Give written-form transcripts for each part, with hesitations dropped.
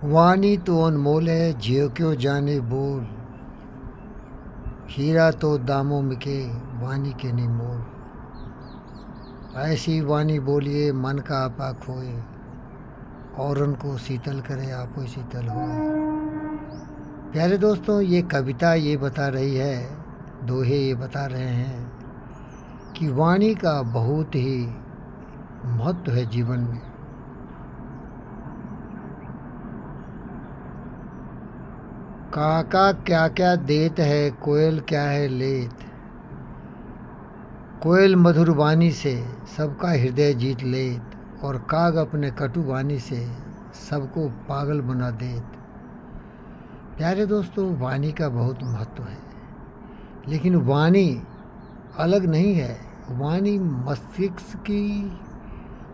वाणी तो अनमोल है ज्यों क्यों जाने बोल। हीरा तो दामों में के वाणी के नहीं मोल। ऐसी वाणी बोलिए मन का आपा खोए। औरन को शीतल करे आप ही शीतल होए। प्यारे दोस्तों, ये कविता ये बता रही है, दोहे ये बता रहे हैं कि वाणी का बहुत ही महत्व है जीवन में। काका क्या क्या देत है, कोयल क्या है लेत। कोयल मधुर वाणी से सबका हृदय जीत लेत, और काग अपने कटु वाणी से सबको पागल बना देत। प्यारे दोस्तों, वाणी का बहुत महत्व है, लेकिन वाणी अलग नहीं है। वाणी मस्तिष्क की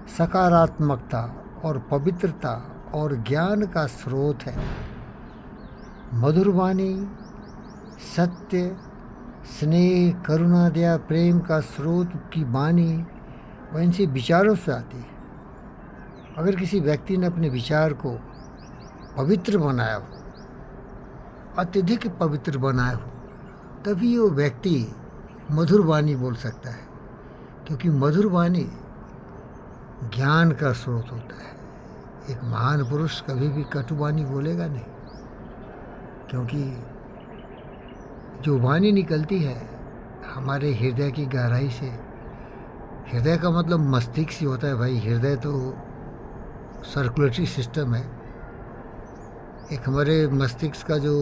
सकारात्मकता और पवित्रता और ज्ञान का स्रोत है। मधुर वाणी सत्य, स्नेह, करुणा, दया, प्रेम का स्रोत की वाणी वह इनसे विचारों से आती है। अगर किसी व्यक्ति ने अपने विचार को पवित्र बनाया हो, अत्यधिक पवित्र बनाया हो, तभी वो व्यक्ति मधुर वाणी बोल सकता है, क्योंकि मधुर वाणी ज्ञान का स्रोत होता है। एक महान पुरुष कभी भी कटु वाणी बोलेगा नहीं, क्योंकि जो वाणी निकलती है हमारे हृदय की गहराई से। हृदय का मतलब मस्तिष्क ही होता है भाई। हृदय तो सर्कुलेटरी सिस्टम है। एक हमारे मस्तिष्क का जो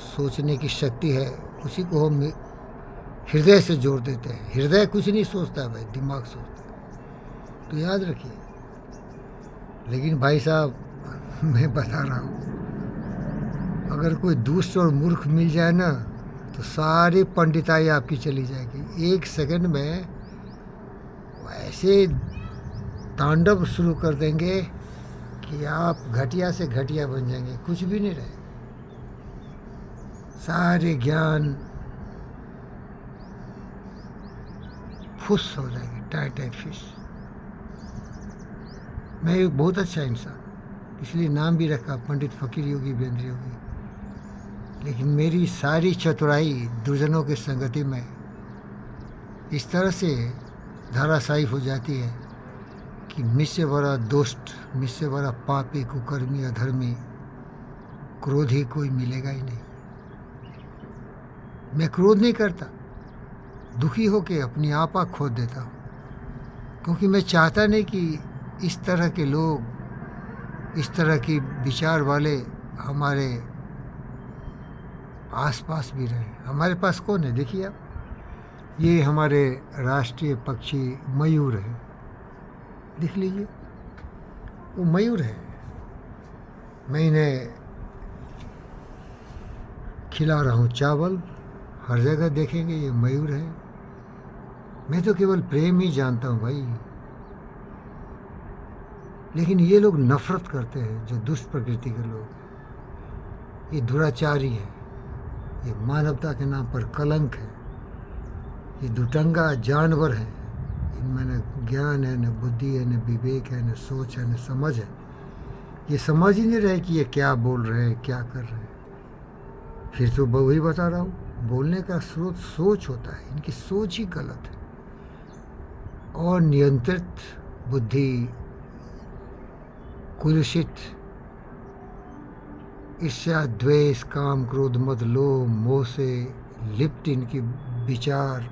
सोचने की शक्ति है, उसी को हम हृदय से जोड़ देते हैं। हृदय कुछ नहीं सोचता है भाई, दिमाग सोचता है। तो याद रखिए। लेकिन भाई साहब, मैं बता रहा हूँ, अगर कोई दुष्ट और मूर्ख मिल जाए ना, तो सारी पंडिताई आपकी चली जाएगी। एक सेकंड में ऐसे तांडव शुरू कर देंगे कि आप घटिया से घटिया बन जाएंगे, कुछ भी नहीं रहे। सारे ज्ञान फुस हो जाएंगे, टाइट फिश। मैं एक बहुत अच्छा इंसान हूँ, इसलिए नाम भी रखा पंडित फकीर योगी बेंद्र योगी। लेकिन मेरी सारी चतुराई दुर्जनों की संगति में इस तरह से धराशायी हो जाती है कि मुझसे बड़ा दुष्ट, मुझसे बड़ा पापी, कुकर्मी, अधर्मी, क्रोधी कोई मिलेगा ही नहीं। मैं क्रोध नहीं करता, दुखी होकर अपनी आपा खो देता हूँ, क्योंकि मैं चाहता नहीं कि इस तरह के लोग, इस तरह की विचार वाले हमारे आसपास भी रहे। हमारे पास कौन है? देखिए आप, ये हमारे राष्ट्रीय पक्षी मयूर है। देख लीजिए, वो मयूर है। मैं इन्हें खिला रहा हूँ चावल। हर जगह देखेंगे ये मयूर है। मैं तो केवल प्रेम ही जानता हूँ भाई। लेकिन ये लोग नफरत करते हैं, जो दुष्ट प्रकृति के लोग। ये दुराचारी है, ये मानवता के नाम पर कलंक है, ये दुटंगा जानवर है। इनमें न ज्ञान है, न बुद्धि है, न विवेक है, न सोच है, न समझ है। ये समझ ही नहीं रहे कि ये क्या बोल रहे हैं, क्या कर रहे हैं। फिर तो वही बता रहा हूँ, बोलने का स्रोत सोच होता है। इनकी सोच ही गलत है। और नियंत्रित बुद्धि, कुलुषित ईर्ष्या, द्वेष, काम, क्रोध, मद, लोभ, मोह से लिप्त इनकी विचार,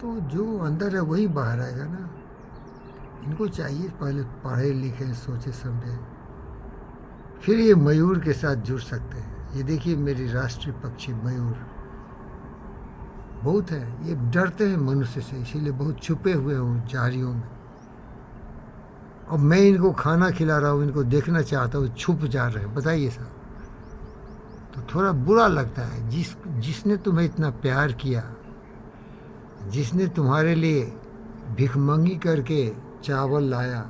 तो जो अंदर है वही बाहर आएगा ना। इनको चाहिए पहले पढ़े लिखे, सोचे समझे, फिर ये मयूर के साथ जुड़ सकते हैं। ये देखिए मेरी राष्ट्रीय पक्षी मयूर बहुत है। ये डरते हैं मनुष्य से, इसीलिए बहुत छुपे हुए हैं झाड़ियों में। अब मैं इनको खाना खिला रहा हूँ, इनको देखना चाहता हूँ, छुप जा रहे हैं। बताइए साहब, तो थोड़ा बुरा लगता है। जिसने तुम्हें इतना प्यार किया, जिसने तुम्हारे लिए भिखमंगी करके चावल लाया,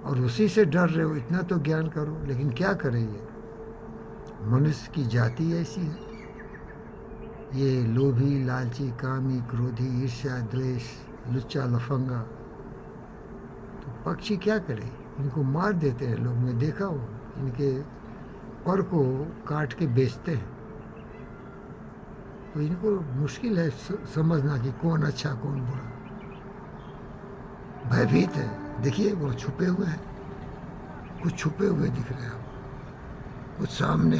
और उसी से डर रहे हो। इतना तो ज्ञान करो। लेकिन क्या करें, ये मनुष्य की जाति ऐसी है। ये लोभी, लालची, कामी, क्रोधी, ईर्ष्या, द्वेष, लुच्चा, लफंगा। तो पक्षी क्या करे? इनको मार देते हैं लोग, मैं देखा हूँ, इनके पर को काट के बेचते हैं। तो इनको मुश्किल है समझना कि कौन अच्छा कौन बुरा। भयभीत है, देखिए वो छुपे हुए हैं, कुछ छुपे हुए दिख रहे हैं आपको, कुछ सामने।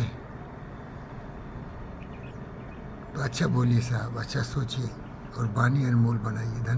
तो अच्छा बोलिए साहब, अच्छा सोचिए और वाणी अनमोल बनाइए। धन्यवाद।